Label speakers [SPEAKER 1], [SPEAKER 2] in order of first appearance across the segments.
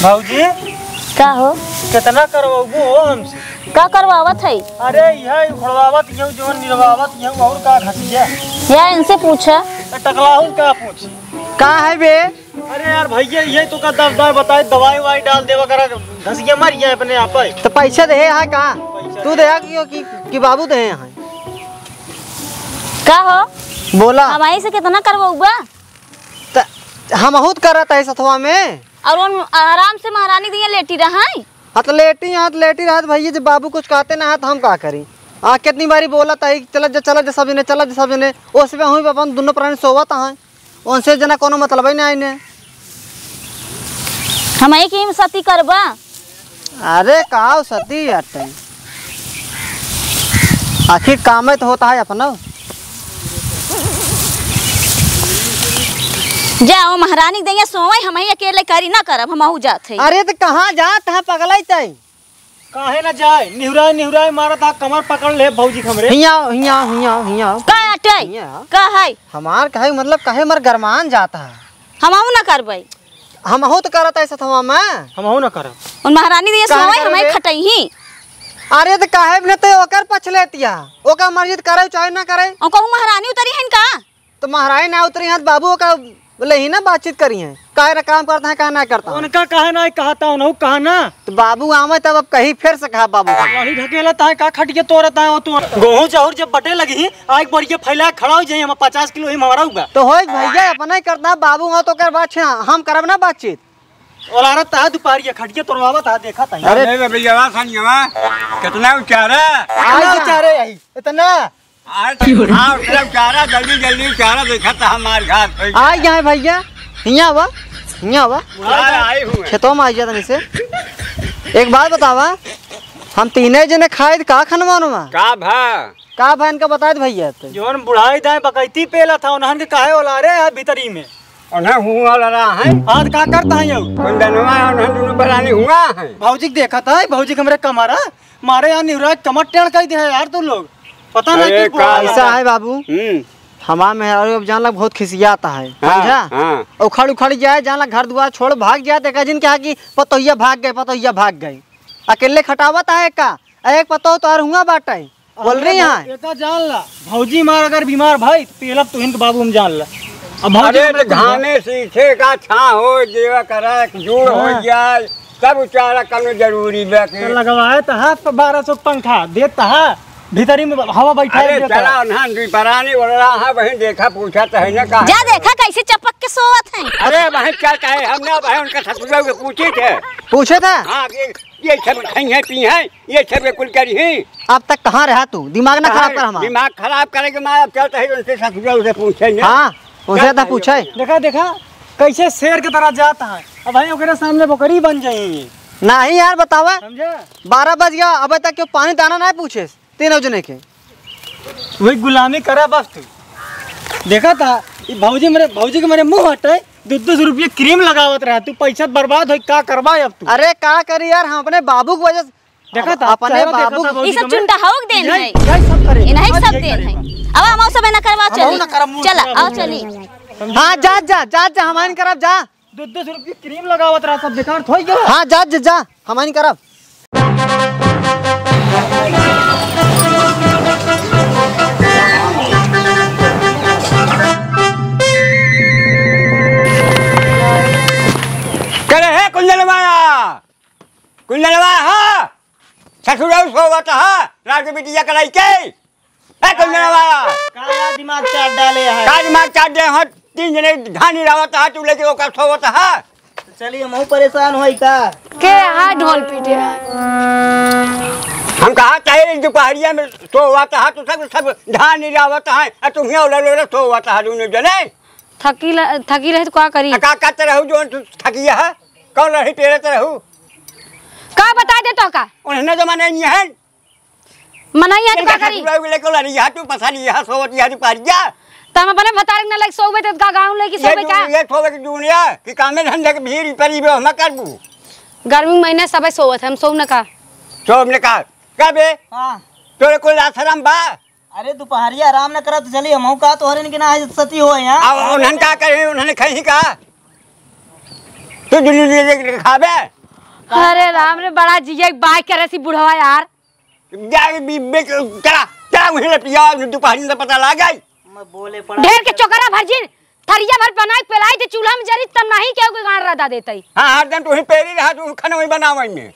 [SPEAKER 1] भाऊजी
[SPEAKER 2] का हो
[SPEAKER 1] कितना करवाबू हो हमसे?
[SPEAKER 2] का करवावत है?
[SPEAKER 1] अरे यह उखड़वावत यहू जो निर्वावत यहू और का घसिया
[SPEAKER 2] या इनसे पूछा
[SPEAKER 1] टकलाहू का पूछ
[SPEAKER 3] का है बे?
[SPEAKER 1] अरे यार भैया ये तो का दवाई बताए दवाई वाई डाल देवा करा घसिया मर गया अपने आप ही।
[SPEAKER 3] तो पैसा दे है का तू दे कि बाबू दे यहाँ
[SPEAKER 2] का हो
[SPEAKER 3] बोला
[SPEAKER 2] हमारी से कितना करवाऊबा?
[SPEAKER 3] हम बहुत करत है सथवा में
[SPEAKER 2] और उन आराम से महारानी दिया लेटी रहा है।
[SPEAKER 3] हाँ तो लेटी रहा भैया जब बाबू कुछ कहते ना है तो हम का करी। हाँ कितनी बारी बोला था चल जा सब जने उस पे हुई अपन दोनों प्राणी सोवत हैं उनसे जना कोनो मतलब ही नहीं ने
[SPEAKER 2] हमारी की सती करबा?
[SPEAKER 3] अरे का सती हटे आखिर काम है तो होता है अपना।
[SPEAKER 2] जाओ महारानी देंगे सोवे हम अकेले करी ना करब हम जात है।
[SPEAKER 3] अरे तो कहाँ जात है पगलाई तई
[SPEAKER 1] काहे ना जाए निहुराए मारा था कमर पकड़ ले भौजी हमरे
[SPEAKER 3] हिया
[SPEAKER 2] का अटै का है
[SPEAKER 3] हमार कहे मतलब कहे मर गरमान जाता है
[SPEAKER 2] हम ना करबै
[SPEAKER 3] हम हो तो करत है सथवा में
[SPEAKER 1] हम ना करब
[SPEAKER 2] उन महारानी दिए सोवे हम खटई ही।
[SPEAKER 3] अरे तो काहे बिना तो ओकर पछ लेतिया ओका मर्जी करे चाहे ना करे
[SPEAKER 2] और कहूं महारानी उतरी है का
[SPEAKER 3] तो महारानी ना उतरी है बाबू का बोले ही ना बातचीत करी है काहे ना काम करता है कहा ना करता
[SPEAKER 1] उनका कहे ना कहता हूं कहा ना
[SPEAKER 3] तो बाबू आवे तब अब कहीं फिर से कहा बाबू
[SPEAKER 1] लाठी ढकेला ता का खट के तोड़ता है तू गेहूं चाउर जब बटे लगी आग बढ़ के फैला खड़ा हो जाई हम 50 किलो ही मारा होगा
[SPEAKER 3] तो होई भैया अपना ही करता बाबू हो तो कर बात हम करब ना बातचीत
[SPEAKER 1] ओलारा ता दुपारिया खट के तोड़वावा ता देखा ता
[SPEAKER 4] अरे भैया सनिया कितना उचारा
[SPEAKER 3] उचारे आई इतना
[SPEAKER 4] हां उचारा जल्दी उचारा देखा था हमार घाट
[SPEAKER 3] आ गया है भैया हिया हुआ
[SPEAKER 4] आए हुए
[SPEAKER 3] खेतों में आ गया था से एक बात बतावा हम तीने जने खाए का खनवानुमा का भाई इनका बता दे भैया तो
[SPEAKER 1] जोन बुढ़ाई दाए बकैती पेला था उन्हन के काहे ओलारे है भीतरी में
[SPEAKER 4] उन्हें हुआ लड़ा है
[SPEAKER 1] हाथ का करता है यौ
[SPEAKER 4] कुंदनवा उन्हें दोनों बरानी हुआ है
[SPEAKER 1] भौजी देखा था भौजी हमरे कमारा मारे यार निहुरा कमर टेढ़ कर दे यार तुम लोग पता नहीं
[SPEAKER 3] ऐसा है बाबू हमार में अब जान लग बहुत खिसियाता है समझा उखड़ उखड़ जाए जान लग घर दुआर छोड़ भाग जाए देखा जिन क्या कि पतोहिया भाग गए अकेले खटावत है का एक पतो तो हुआ बाटे बोल रही है
[SPEAKER 1] जान ला भौजी मार अगर बीमार भाई पेलब तो हिंद बाबू हम जान ला
[SPEAKER 4] अरे घाने सीखे का छा हो जेवा करा जोड़ हो जाए सब उचारा करना जरूरी है
[SPEAKER 1] लगवाए तो 1200 पंखा देता है भीतरी में हवा बैठा
[SPEAKER 4] है चला ना परानी बोल रहा है वहीं देखा पूछा तो है ना का
[SPEAKER 2] जा देखा कैसे चपक के सोवत है।
[SPEAKER 4] अरे वहीं क्या कहे हमने भाई उनका ससुरा के
[SPEAKER 3] पूछे थे
[SPEAKER 4] हां ये सब खाई है पी है ये सब कुल करी है।
[SPEAKER 3] अब तक कहां रहा तू दिमाग ना खराब कर हमारा
[SPEAKER 4] दिमाग खराब करेगे मैं अब चलता है उनसे ससुरा से पूछेंगे।
[SPEAKER 3] हां उनसे तो पूछे
[SPEAKER 1] देखा कैसे शेर की तरह जाता है अब भाई ओकरे सामने बकरी बन जाएंगे
[SPEAKER 3] नहीं यार बतावा
[SPEAKER 1] समझे
[SPEAKER 3] 12 बज गया अब तक क्यों पानी दाना नहीं पूछे तीनों जने के
[SPEAKER 1] वही गुलामी करा बस तू देखा था भौजी के मेरे मुंह हटे 200 रुपये क्रीम लगावत रहा तू पैसा बर्बाद हो का करवा अब तू
[SPEAKER 3] अरे का करी यार हम अपने बाबू की वजह
[SPEAKER 1] देखा था
[SPEAKER 3] अपने बाबू
[SPEAKER 2] ये सब चुंटा होक देन है
[SPEAKER 1] सब करे
[SPEAKER 2] इन्हीं सब देन है अब हम सब ना करवा चली चला आओ चली
[SPEAKER 3] हां जा हमारी करब जा
[SPEAKER 1] 200 रुपये क्रीम लगावत रहा सब बेकार थोई गयो
[SPEAKER 3] हां जा हमारी करब
[SPEAKER 4] कुंदनवा हाँ ससुरा सोवत है रात में बिटिया कराई के है कुंदनवा
[SPEAKER 1] का दिमाग चाट डाले है
[SPEAKER 4] का दिमाग चाट दे हो तीन जने धानी रावत है तू लेके ओकर सोवत है
[SPEAKER 1] चलिए हम परेशान होई का
[SPEAKER 2] के हां ढोल पीटे
[SPEAKER 4] हम कहा चाहे दोपहरिया में सोवत है तो सब धानी रावत है और तुम ही ओला सोवत है दोनों जने
[SPEAKER 2] थकी रहे तो का करी
[SPEAKER 4] का करते रहू जो थकिया है कौन रही तेरे रहू
[SPEAKER 2] का बता दे तो का
[SPEAKER 4] उन्हें जमाने नहीं है
[SPEAKER 2] मनाइया तो का करी
[SPEAKER 4] लेको लड़ी यहां तू पसारी यहां सोवत यहां दोपहरिया
[SPEAKER 2] तम बने भतार न लाइक सोवे त का गांव ले की सोवे का
[SPEAKER 4] ये सोवे की दुनिया कि काम में धंधे के भीड़ परी बे हम करबू
[SPEAKER 2] गर्मी महीने सब सोवत हम सोव न का
[SPEAKER 4] सोव ने का बे
[SPEAKER 1] हां
[SPEAKER 4] तोरे कोई आश्रम बा
[SPEAKER 1] अरे दोपहरिया आराम न करा तो चलिए हम का तो हरन के ना सती हो यहां
[SPEAKER 4] अब उन्हन का करे उन्होंने खई का तू दुनिया खाबे।
[SPEAKER 2] अरे राम रे बड़ा जिया बाइक करे सी बुढ़वा यार।
[SPEAKER 4] चला चला वहीं लपिया दोपहर से पता लग गई।
[SPEAKER 3] मैं बोले पड़ा
[SPEAKER 2] ढेर के चोकरा भरजिन थरिया भर बनाई पेलाई दे चूल्हा में जरी तब नहीं केहू के गाड़ रदा देतई।
[SPEAKER 4] हां हर दिन तू ही पेरी रहा तू खाना वही बनावई में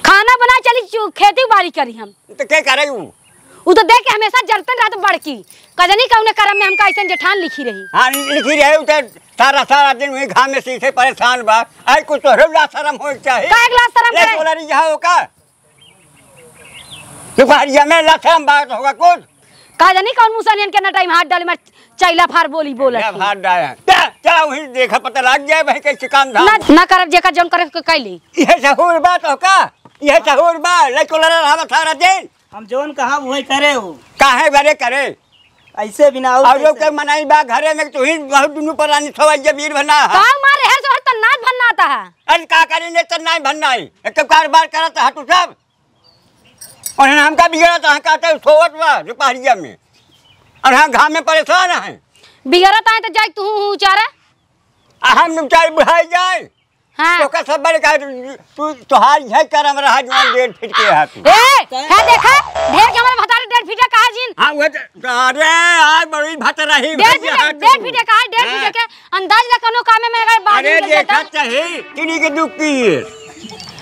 [SPEAKER 2] खाना बना चली खेती बाड़ी करी हम
[SPEAKER 4] तो के करे
[SPEAKER 2] उ तो देख के हमेशा जरतन रहत बड़की कजनी कौने करम में हमका ऐसन जेठान लिखी रही।
[SPEAKER 4] हां लिखी रहे उते सारा दिन वही घाम में सीधे परेशान बा आई कुछ तो होला शर्म हो चाहिए
[SPEAKER 2] का एक लाख शर्म
[SPEAKER 4] ले बोला रही जाओ का दोपहरिया में ला शर्म बात होगा कुछ
[SPEAKER 2] कजनी कौन मुसलियन के न टाइम हाथ डाले में चैला फार बोली बोला
[SPEAKER 4] हाथ डाया चला वही देखा पता लग जाए भाई कैसे काम धाम
[SPEAKER 2] ना करब जेका जौन करे के कैली।
[SPEAKER 4] ये सहूर बात हो का ये सहूर बा लइको लड़ा रहा सारा दिन
[SPEAKER 3] हम जौन कहा वही करे हो
[SPEAKER 4] काहे घरे करे
[SPEAKER 3] ऐसे बिना
[SPEAKER 4] और लोग के मनाई बा घरे में तू ही बहुत दुनु परानी थवा जबीर बना
[SPEAKER 2] का मारे है तो हर नाच बनना आता है।
[SPEAKER 4] अरे का करे ने त नहीं बनना है एक कारोबार करत है तू सब और हम का बिगड़ा त कहते सोवत बा दोपहरिया में और हां घाम में परेशान है
[SPEAKER 2] बिगड़त आए तो जाई तू चारा
[SPEAKER 4] हम चाय बुढ़ाई जाए
[SPEAKER 2] हां
[SPEAKER 4] तो का सब बड़े का तू तोहार है करम रहा जवान 1.5 फीट के है तू
[SPEAKER 2] है देखा ढेर के हमारे भतारे 1.5 फीट कहा जिन।
[SPEAKER 4] हां वो अरे आज बड़ी भात रही
[SPEAKER 2] 1.5 फीट कहा 1.5 फीट के अंदाज ला कोनो काम में अगर बात
[SPEAKER 4] अरे देखा चाहिए किनी के दुख की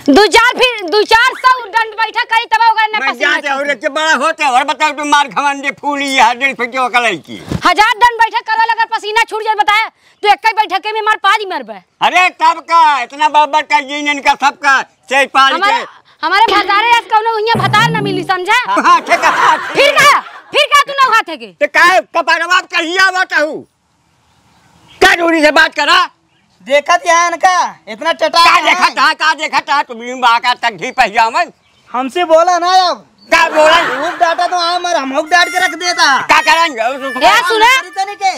[SPEAKER 2] 2-400 दंड बैठा करी तब ओकरा ने
[SPEAKER 4] मैं
[SPEAKER 2] पसीना
[SPEAKER 4] जाते और के बड़ा होते और बताओ तुम मार खवंडे फूली है 1.5 फीट के कलाई की
[SPEAKER 2] 1000 दंड बैठा करवा अगर पसीना छूट जाए बताया तू एक ही बैठक में मार पाजी मरबे।
[SPEAKER 4] अरे तब का इतना बराबर का यूनियन का सबका से पाल के
[SPEAKER 2] हमारे भतारे आज कौनो हुइया भतार न मिली समझा।
[SPEAKER 4] हां ठीक है
[SPEAKER 2] फिर का तू ना हाथ है के
[SPEAKER 4] ते काय कपाड़वा कहिया बताऊ का दूरी से बात करा
[SPEAKER 3] देखत यहाँ का इतना चटा
[SPEAKER 4] का देखा था तुम बाका तक घी पहजामन
[SPEAKER 3] हमसे बोला ना अब
[SPEAKER 4] का बोला
[SPEAKER 3] खूब डाटा तो हम डांट के रख देता
[SPEAKER 4] का करेंगे
[SPEAKER 2] ए सुने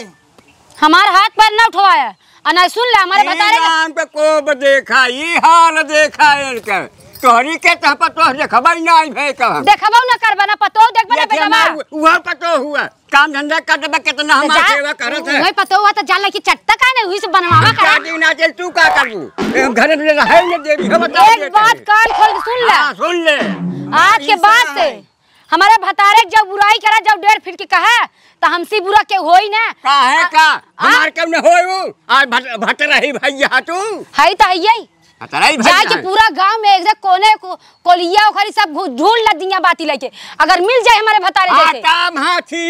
[SPEAKER 2] हमार हाथ पैर ना उठवाया अना सुन ले हमारे भतारे
[SPEAKER 4] नाम पे को देखा ये हाल देखा इनका तोहरी के तह पर तो देखबई नहीं भई का
[SPEAKER 2] देखबौ ना करबा ना पतो देखबा ना बेटा
[SPEAKER 4] वो पतो हुआ काम धंधा कर दे कितना हम सेवा करत है
[SPEAKER 2] वही पतो हुआ तो जान लगी चट्टा का नहीं हुई से बनवावा करा
[SPEAKER 4] ना चल तू का करू घर में रहे न देवी हम बता
[SPEAKER 2] एक बात कान खोल के सुन ले
[SPEAKER 4] हां सुन ले
[SPEAKER 2] आज के बाद से हमारे भतारे जब बुराई करा जब 1.5 फीट के कहा तो हमसे बुरा के होई ना
[SPEAKER 4] का है का हमार कब न होई आज भट रही भैया तू
[SPEAKER 2] है त हई जाए के पूरा गांव में एक कोने को कोलिया ओखरी सब ढूंढ ल दिया बाती लेके अगर मिल जाए हमारे भतारे जैसे
[SPEAKER 4] काम हाथी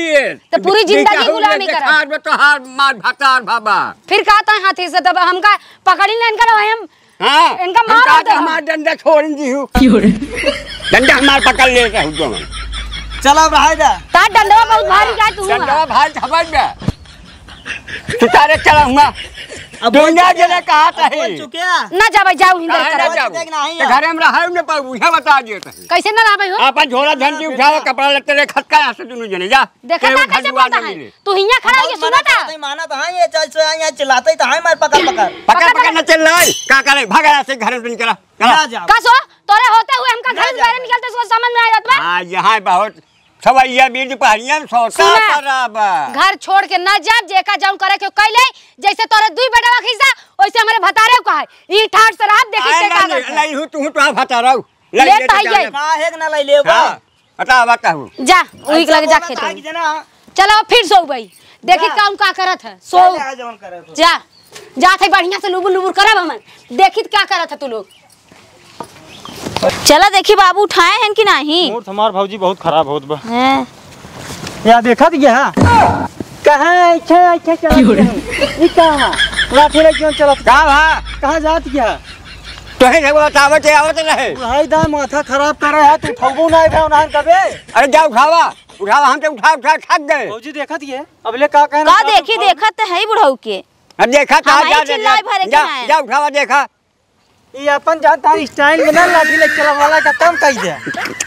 [SPEAKER 2] तो पूरी जिंदगी गुलामी करा
[SPEAKER 4] आज तो हार मार भतार बाबा
[SPEAKER 2] फिर कहता है हाथी से तब हमका पकड़ी ले इनका हम
[SPEAKER 4] हां
[SPEAKER 2] इनका मार दे
[SPEAKER 4] हमार डंडा छोड़ दी हूं डंडा हमार पकड़ ले रहू जो
[SPEAKER 3] चला रहा जा
[SPEAKER 2] ता डंडवा बहुत भारी का तू
[SPEAKER 4] डंडा भाई खबर में तू तारे चला हुआ अब दुनिया जने कहा है
[SPEAKER 2] ना जाबे जाऊ हिंदर करा
[SPEAKER 4] तो घर में रहा न पर उहे बता दियो
[SPEAKER 2] कैसे ना रहबे हो
[SPEAKER 4] आपन झोला धंटी उठाओ कपड़ा लत्ते ले खटका यहां से दोनों जने जा
[SPEAKER 2] देखा ना कैसे पड़ता है तू हिया खड़ा ये सुना था
[SPEAKER 3] माना तो हां ये चल से यहां चिल्लाते तो हां मार पकड़
[SPEAKER 4] न चल रहा का करे भागा से घर में करा
[SPEAKER 2] का सो तोरे होते हुए हमका घर से बाहर निकलते सो समझ में आ जात बा
[SPEAKER 4] हां यहां बहुत सवैया बीज पहरिया सोता कराबा
[SPEAKER 2] घर छोड़ के ना जा जेका जाऊं करे के कैले जैसे तोरे दुई बेटा खिसा वैसे हमरे भतारे को है ई ठाट शराब देखी के कागज
[SPEAKER 4] नहीं हूं तू तो भता रहू
[SPEAKER 2] ले ताइए
[SPEAKER 3] का है ना ले लेबो
[SPEAKER 4] बता बताऊ
[SPEAKER 2] जा ओही लगे जा खेत चलो फिर सो भाई देखी काम का करत है सो जा जा थे बढ़िया से लुबुर लुबुर करब हम देखी क्या करत है तू लोग
[SPEAKER 5] चला देखी बाबू उठाए हैं कि नहीं
[SPEAKER 1] मूड हमार भौजी बहुत खराब होत बा
[SPEAKER 5] हैं
[SPEAKER 1] या देखा दिया कहां अच्छा चल ई कहां लाठी ले क्यों चलत
[SPEAKER 4] का भा
[SPEAKER 1] कहां जात गया
[SPEAKER 4] तो है बतावत आवत रहे
[SPEAKER 1] भाई दा माथा खराब कर रहा है तू ठगबो नहीं भाई उन्हां कबे
[SPEAKER 4] अरे जा उठावा हम तो उठा थक गए
[SPEAKER 1] भौजी देखा दिए अबले का कहना
[SPEAKER 5] का देखी देखत है बुढ़ऊ के
[SPEAKER 4] अब देखा था
[SPEAKER 5] हमारी चिल्लाई भरे के हैं।
[SPEAKER 4] जा उठावा देखा
[SPEAKER 1] ये अपन जाता स्टाइल में ना लाठी ले चला वाला का काम कई दे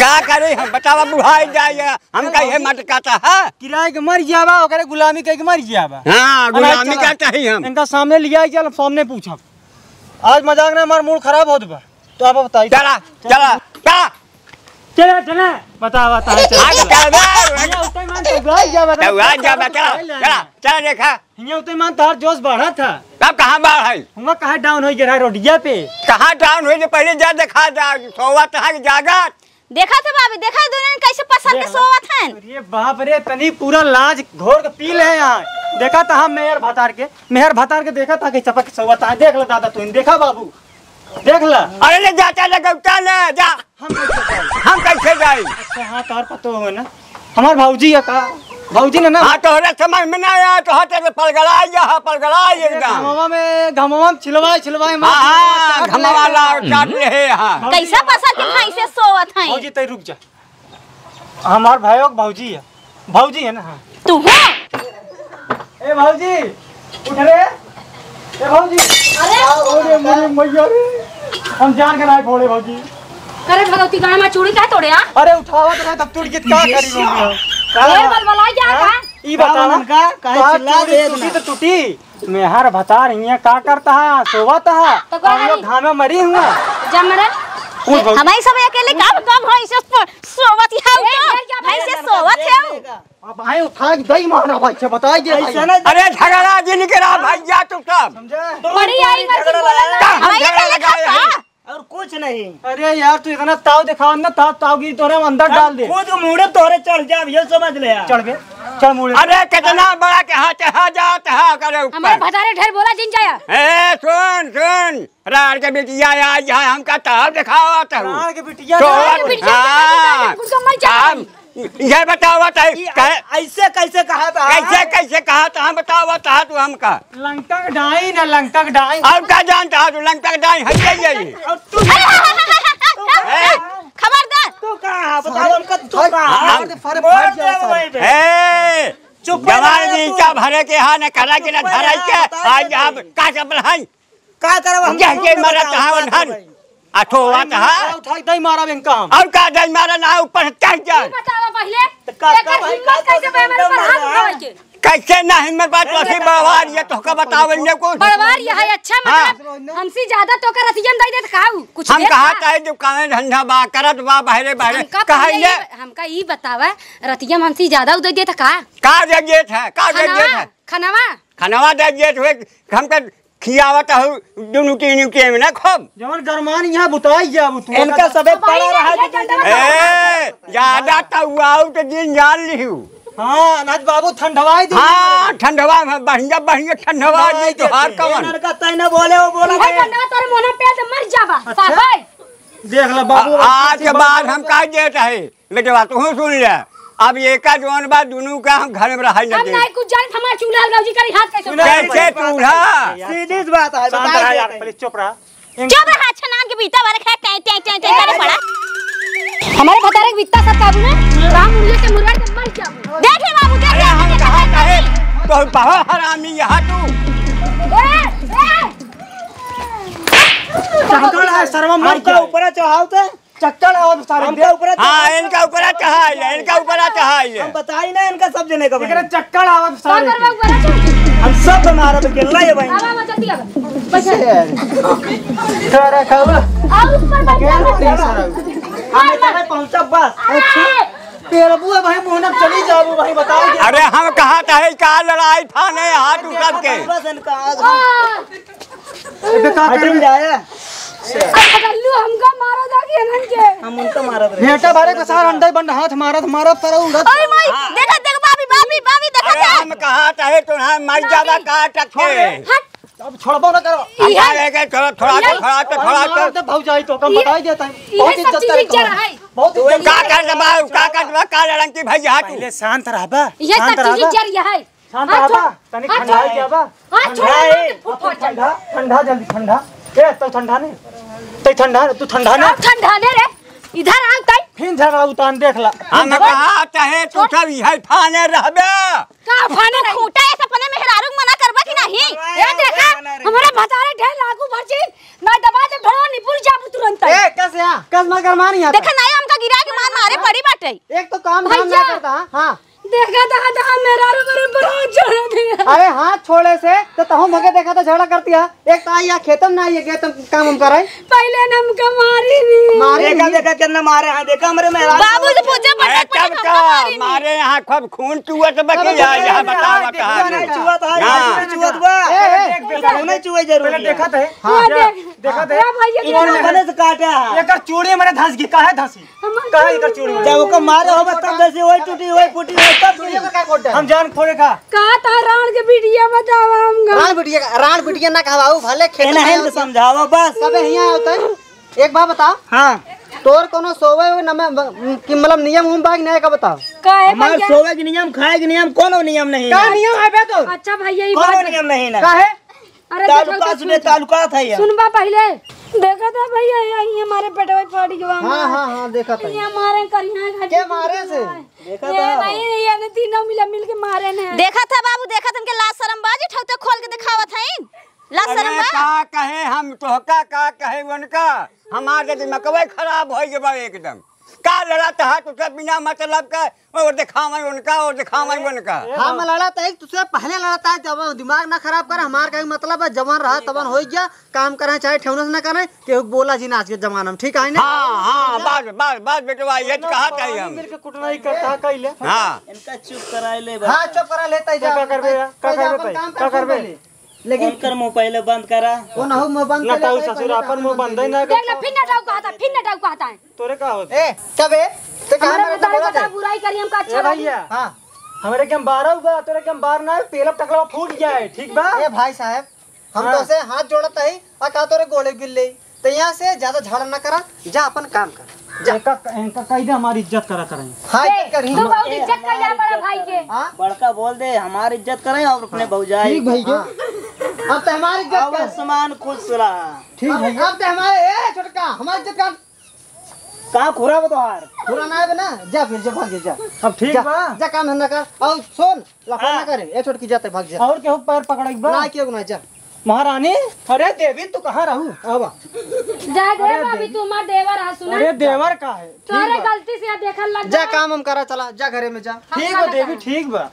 [SPEAKER 4] का करे हम बतावा बुढ़ाई जाए हम कहे मत काता है
[SPEAKER 1] किराए के मर जावा ओकरे गुलामी कह के मर जावा
[SPEAKER 4] हां गुलामी का चाहिए हम
[SPEAKER 1] इनका सामने लिया चल सामने पूछब आज मजाक ना हमार मूड खराब होत बा तो आप बताइए
[SPEAKER 4] चला चला चला
[SPEAKER 1] चला चला बता बता
[SPEAKER 4] आज कर दे
[SPEAKER 1] हिया उतई मान तो गई जा बता
[SPEAKER 4] तो आज जा चला चला चला देखा
[SPEAKER 1] हिया उतई मान तार जोश बढ़ा था
[SPEAKER 4] अब कहां बाहर है
[SPEAKER 1] हुआ कहां डाउन हो गया रोडिया पे
[SPEAKER 4] कहां डाउन हुई पहले जा देखा जा सोवा तहां की जागत
[SPEAKER 5] देखा था भाभी देखा दोनों कैसे पसंद के सोवत हैं।
[SPEAKER 1] अरे बाप रे तनी पूरा लाज घोर के पी ले यहाँ देखा था हम मेहर भतार के देखा था कि चपक सोवा था देख ला दादा तू देखा बाबू देख ला
[SPEAKER 4] अरे ले जाता लगौता ले जा हम कैसे जाई
[SPEAKER 1] अच्छा हाँ तार पतो हो ना हमार भौजी है का भौजी ने ना
[SPEAKER 4] हां तोहरा समझ में ना आया तो हटे पलगड़ा एकदम
[SPEAKER 1] घमवा में छिलवाए
[SPEAKER 4] हां घमवा ला काट ले है हां
[SPEAKER 5] कैसा पसंद के कैसे सोवत हैं।
[SPEAKER 1] भौजी तई रुक जा हमार भाइयों भौजी है ना हाँ
[SPEAKER 5] तू हो
[SPEAKER 1] ए भौजी उठ रे ए भौजी अरे मैया रे हम जान के ना फोड़े भौजी
[SPEAKER 2] करे भगवती गाय में चूड़ी का तोड़े आ
[SPEAKER 1] अरे उठावत रहे तब टूट के का करी
[SPEAKER 2] ए बलबला जा का
[SPEAKER 1] ई बता का काहे चिल्ला दे टूटी तो टूटी मेहर भतार हिया का करता है सोवत है
[SPEAKER 2] तो कोई
[SPEAKER 1] और घामे मरी हुआ
[SPEAKER 2] जमरे
[SPEAKER 5] हमारी सब अकेले काम है इसे सोवत है भाई से सोवत है
[SPEAKER 1] अब आए उठा के दई मारना भाई से बताई दे
[SPEAKER 4] अरे झगड़ा जिन के रहा भैया तुम सब
[SPEAKER 1] समझे
[SPEAKER 2] बड़ी आई मर्जी बोला
[SPEAKER 4] हम झगड़ा लगाए
[SPEAKER 3] और कुछ नहीं।
[SPEAKER 1] अरे यार तू इतना ताव दिखाओ ना ताव की तोरे अंदर डाल दे
[SPEAKER 3] खुद मुड़े तोरे चढ़ जा ये समझ ले यार।
[SPEAKER 1] चढ़ बे चल मुड़े
[SPEAKER 4] अरे कितना बड़ा के हाथ जात है करे
[SPEAKER 2] हमारे
[SPEAKER 4] ऊपर
[SPEAKER 2] भतारे ढेर बोला जिन जाया
[SPEAKER 4] ए सुन रार के बिटिया आज हम का ताव दिखावा था
[SPEAKER 1] प्राण के बिटिया
[SPEAKER 4] हां ये बतावा था
[SPEAKER 3] ऐसे कैसे कहा था
[SPEAKER 4] कैसे कहा था हम बतावा था तू हमका
[SPEAKER 1] लंका का डाई ना लंका का डाई
[SPEAKER 4] अब का जानता तू लंका का डाई हट गई
[SPEAKER 3] और तू
[SPEAKER 5] खबरदार
[SPEAKER 3] तू कहां बताओ उनका तू कहां
[SPEAKER 4] ए
[SPEAKER 3] चुप
[SPEAKER 4] जवान नीचा भरे के हां न करा के न धराई के आज आप का सब है
[SPEAKER 3] का करब हम
[SPEAKER 4] के मरत हां धन अठोवा था
[SPEAKER 1] उठा दई मारा बेंका हम
[SPEAKER 4] और का दई मारा ना ऊपर चढ़ जा
[SPEAKER 2] बतावा पहले
[SPEAKER 3] का
[SPEAKER 2] एकर हिम्मत कैसे बे हमारे पर हाथ उठावे के
[SPEAKER 4] कैसे ना हिम्मत बात वैसे बवार ये तो का बतावे ने को
[SPEAKER 2] बड़वार यह है अच्छा मतलब हमसे ज्यादा तो कर रतियन दई देत खाऊ कुछ
[SPEAKER 4] हम कहा है दुकान धंधा बा करत बा बहरे कहिए
[SPEAKER 2] हमका ई बतावा रतियम हमसे ज्यादा दई देत का
[SPEAKER 4] दे देत है का दे देत है
[SPEAKER 2] खनवा
[SPEAKER 4] दे देत हुए हमका खियावत हो दोनों तीनों के में ना खूब
[SPEAKER 1] जवन गरमान यहां बुताई जा तू
[SPEAKER 3] इनका सबे पड़ा रहा
[SPEAKER 4] ए ज्यादा तवाऊ तो दिन जान लिहू
[SPEAKER 1] हां अनाज बाबू ठंडवाई दी
[SPEAKER 4] हां ठंडवा में बढ़िया ठंडवा दी तो हार कवन
[SPEAKER 3] इनका तई ना बोले वो बोला
[SPEAKER 2] भाई ठंडवा तोरे मोना पे तो मर जाबा साहब
[SPEAKER 1] देख ले बाबू
[SPEAKER 4] आज के बाद हम का देत है बेटा तू सुन ले अब एका जवान बा दोनों का हम घर में रहाई ना
[SPEAKER 2] अब
[SPEAKER 4] दे
[SPEAKER 2] नहीं कुछ जान हमार चूल्हा गाउजी करी हाथ
[SPEAKER 4] कैसे चूल्हा
[SPEAKER 3] सीधी बात है
[SPEAKER 1] शांत रहा यार पहले चुप रहा
[SPEAKER 5] चुप रहा छनान के बीता बारे खा टे करे पड़ा
[SPEAKER 2] हमारे भतारे के बित्ता सब काबू में राम उल्ले के मुरवाड़ के मर जाबू
[SPEAKER 5] देख ले बाबू
[SPEAKER 4] अरे हम कहा है तो बाबा हरामी यहाँ तू
[SPEAKER 1] चक्कर है शर्मा मर
[SPEAKER 3] हमका ऊपर चढ़ाओ ते
[SPEAKER 1] चक्कर है सारे
[SPEAKER 3] हमका ऊपर
[SPEAKER 4] हाँ इनका ऊपर चढ़ाई
[SPEAKER 3] हम बताई ना इनका सब जने का
[SPEAKER 1] एकरे चक्कर आवत
[SPEAKER 2] का
[SPEAKER 1] सारे
[SPEAKER 2] करबा ऊपर चढ़
[SPEAKER 3] हम सब हमारा पे गिरला है भाई
[SPEAKER 2] आवा मत जल्दी आवा पैसा
[SPEAKER 1] सारे खाओ
[SPEAKER 2] आ ऊपर बैठ जा
[SPEAKER 3] हम तक पहुंचा बस
[SPEAKER 1] तेरा बुआ भाई मोहना चली जाओ भाई बताओ
[SPEAKER 4] अरे हम कहा था का लड़ाई था नहीं हाथ उठा के
[SPEAKER 3] बस इनका आज
[SPEAKER 1] बेकार
[SPEAKER 3] हटन जाए
[SPEAKER 2] गल्लू हमका मारा जाके नन के
[SPEAKER 3] हम उनका मारत रहे
[SPEAKER 1] बेटा बारे का सार अंडे बंद हाथ मारत करूंगा
[SPEAKER 5] ओए माई देखा देख भाभी देखा
[SPEAKER 4] अरे हम कहा था तुम्हारा मर जावा काट के
[SPEAKER 1] अब छोड़बो ना करो
[SPEAKER 4] हम आएगा थोड़ा
[SPEAKER 1] तो भौजाई तो कम बताई देता है बहुत
[SPEAKER 2] ये सब
[SPEAKER 1] इज्जत
[SPEAKER 2] चीज
[SPEAKER 1] करे
[SPEAKER 2] है
[SPEAKER 1] बहुत इज्जत
[SPEAKER 4] का कर दबाओ का लड़की भैया तू
[SPEAKER 1] पहले शांत रहबा
[SPEAKER 2] ये सब चीज जरिया है
[SPEAKER 1] शांत रहबा तनी ठंडा है जाबा
[SPEAKER 2] हां छोड़
[SPEAKER 1] ठंडा जल्दी ठंडा ए तो ठंडा नहीं तो ठंडा तू ठंडा नहीं
[SPEAKER 2] ठंडा ने रे इधर आ तई
[SPEAKER 1] फिर झगड़ा उतान देख ला
[SPEAKER 4] हम कहा चाहे तू सब यही थाने रहबे
[SPEAKER 2] का फाने रे
[SPEAKER 5] खूटा ऐसा पने में हेरारू मना करबा कि नहीं
[SPEAKER 2] ए देखा हमारा भतारे ढेर लागू भरची मैं दबा दे भड़ो निपुर जाबू तुरंत
[SPEAKER 1] ए कस या कस ना कर मानी आता
[SPEAKER 5] देखा नहीं हमका गिरा के मारे पड़ी बाटे
[SPEAKER 1] एक तो काम धाम ना करता हां
[SPEAKER 2] देखा था मेरा बराबर छोड़ दिया।
[SPEAKER 3] अरे हाथ छोड़े से तो तहु मगे देखा था झगड़ा करती है। एक तो आई खेतम ना आई खेतम काम हम कराई
[SPEAKER 2] पहले नमका मारी नहीं
[SPEAKER 3] मारे
[SPEAKER 1] देखा देखा कितना मारे हैं देखा हमरे मेहरान
[SPEAKER 5] बाबू से पूछे
[SPEAKER 4] अरे तब का मारे यहाँ खूब खून चुआ तो बके यहाँ बतावा कहा
[SPEAKER 1] चुआ था चुआ बा नहीं चुआ जरूर देखा था देखा था इन्होंने बने से काटा है एकर चूड़ी मेरे धंस की काहे धंसी काहे एकर चूड़ी जब ओको मारे होबे तब जैसे ओई टूटी ओई फूटी ओई तब हम जान फोड़े का
[SPEAKER 2] था राण के बिटिया बतावा हम
[SPEAKER 3] राण बिटिया ना कहवाऊ भले खेत
[SPEAKER 1] है तो समझावा बस
[SPEAKER 3] सबे हिया होतै। एक बात बताओ
[SPEAKER 1] हां
[SPEAKER 3] तोर कोनो सोवे कि मतलब नियम उम बाग नहीं का बताओ।
[SPEAKER 2] काहे
[SPEAKER 1] हमार सोवे के नियम खाए के नियम कोनो नियम नहीं
[SPEAKER 3] का नियम है बे तो।
[SPEAKER 2] अच्छा भैया ये
[SPEAKER 1] कोनो
[SPEAKER 2] बात
[SPEAKER 1] नियम नहीं ना
[SPEAKER 3] काहे
[SPEAKER 2] अरे
[SPEAKER 1] तालुका सुने तालुका था ये
[SPEAKER 2] सुनबा पहले देखा था भैया यही हमारे पेटवा फाड़ी गवा
[SPEAKER 3] हां देखा था।
[SPEAKER 2] ये हमारे करिया घाट
[SPEAKER 3] के मारे से
[SPEAKER 1] देखा
[SPEAKER 2] ये नहीं ये ने तीनों मिल के मारे ने
[SPEAKER 5] देखा था बाबू देखा था उनके लाश शर्म बाजी ठौते खोल के दिखावत हईन लाश शर्म बा
[SPEAKER 4] का कहे हम तोहका का कहे उनका हमारे दिमागवा खराब हो गया एकदम का लड़ाता है तो बिना मतलब का और दिखावा उनका और दिखावा उनका।
[SPEAKER 3] हम लड़ाता है तुझसे पहले लड़ाता है जब दिमाग ना खराब कर हमार का मतलब है जवान रहा तवन हो गया काम करे चाहे ठेवनस ना करे केहू बोला जी ना आज के जमाना में ठीक है ना।
[SPEAKER 4] हां बस बेटवा ये कहा था हम
[SPEAKER 1] मिलके कुटनाई करता कइले
[SPEAKER 4] हां
[SPEAKER 1] इनका चुप कराए ले
[SPEAKER 3] हां चुप करा लेता है
[SPEAKER 1] का करबे का करबे
[SPEAKER 3] लेकिन
[SPEAKER 1] कर मुंह पहले बंद करा
[SPEAKER 3] वो ना हो मुंह बंद
[SPEAKER 1] ना ताऊ ससुर अपन मुंह बंद ही ना
[SPEAKER 2] देख ले फिर नटाऊ कहता है
[SPEAKER 1] तोरे का होत
[SPEAKER 3] ए तबे ते कहां
[SPEAKER 2] हमारे
[SPEAKER 3] मेरे
[SPEAKER 2] बताए
[SPEAKER 3] बोला
[SPEAKER 2] बता बुराई करी हम का अच्छा लगी
[SPEAKER 1] भैया
[SPEAKER 3] हां
[SPEAKER 1] हमारे के हम 12 हुआ तोरे के हम 12 ना पेला टकला फूट जाए ठीक बा
[SPEAKER 3] ए भाई साहब हम तो से हाथ जोड़त है और का तोरे गोले गिल्ले तो यहां से ज्यादा झगड़ा ना करा जा अपन काम कर
[SPEAKER 1] इनका कह दे हमारी इज्जत करा करें
[SPEAKER 3] हां इज्जत करी
[SPEAKER 2] तू बहुत इज्जत कर जा बड़ा भाई के
[SPEAKER 3] हां
[SPEAKER 1] बड़का बोल दे हमारी इज्जत करें और अपने भौजाई
[SPEAKER 3] ठीक भैया अब तो हमारी इज्जत कर
[SPEAKER 1] समान खुश रहा
[SPEAKER 3] ठीक भैया अब तो हमारे ए छोटका हमारी इज्जत कर
[SPEAKER 1] कहां खुरा बतवार
[SPEAKER 3] पूरा ना है ना जा फिर जा भाग जा
[SPEAKER 1] अब ठीक बा
[SPEAKER 3] जा काम धंधा कर और सुन लफड़ा ना करे ए छोटकी जाते भाग जा
[SPEAKER 1] और केहू पैर पकड़ाई बा
[SPEAKER 3] ना क्यों ना जा
[SPEAKER 1] महारानी अरे देवी तू कहां रहू
[SPEAKER 3] आवा
[SPEAKER 2] जा दे अभी तू मार देवर आ सुना
[SPEAKER 1] अरे देवर का है
[SPEAKER 2] तोरे गलती से देखल लग
[SPEAKER 3] जा काम हम करा चला जा घरे में जा
[SPEAKER 1] ठीक बा देवी ठीक बा